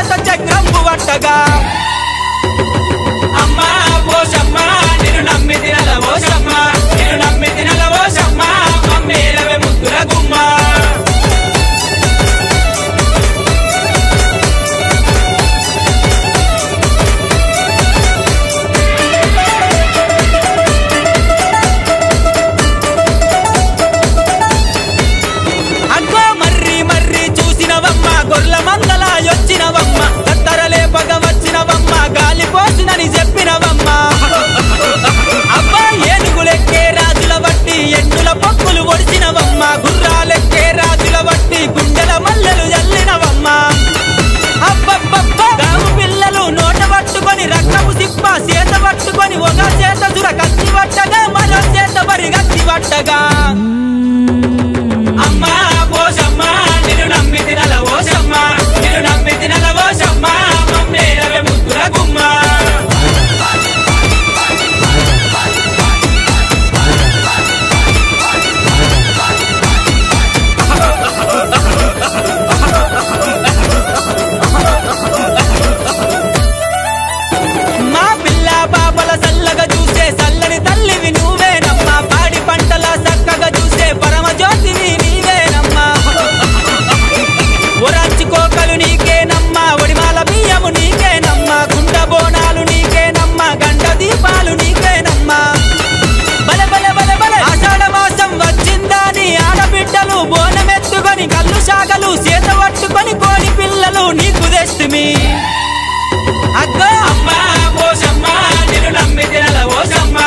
చేత చక్రంబు పట్టగా అమ్మా పోషమ్మ నిన్ను నమ్మి తినల పోషమ్మ నిన్ను నమ్మి తినల పోషమ్మ మమ్మేలవే ముద్దుల గుమ్మ గొర్ల మందల యొచ్చినవమ్మ దత్తరలేపగ వచ్చినవమ్మ గాలి పోసినని చెప్పినవమ్మ అబ్బా ఏనుగులెక్కే రాజుల బట్టి ఎన్నుల పక్కులు ఒడిచినవమ్మ గుర్రాలెక్కే రాజుల బట్టి గుండెల మల్లెలు జల్లినవమ్మ అబ్బబ్బబ్బ గాము పిల్లలు నోట పట్టుకొని రక్తము సిప్ప చేత పట్టుకొని ఒక చేత దుర కత్తి పట్టగా మరో చేత బరి గత్తి పట్టగా అమ్మా పోషమ్మ నిన్ను నమ్మి తినల పోషమ్మ నిన్ను నమ్మి తినల పోషమ్మ మమ్మేలవే ముద్దుల గుమ్మ మా పిల్ల బాబల సల్లగా చూసే సల్లని తల్లివి నువ్వేనమ్మా పాడి పంటల చక్కగా చూసే పరమ జ్యోతివి నీవేనమ్మా ఒరంచుకోకలు నీకేనమ్మా ఒడిమాల బియ్యము నీకేనమ్మా గుండ బోనాలు నీకేనమ్మా గంట దీపాలు నీకేనమ్మా బలె బలె బలె బలె ఆషాఢ మాసం వచ్చిందని ఆడబిడ్డలు బోనమెత్తుకొని కళ్ళు శాగలు చేత పట్టుకొని కోడి పిల్లలు నీకు తెస్తుమి అగ్గో అమ్మా పోషమ్మ నిన్ను నమ్మి తినల పోషమ్మ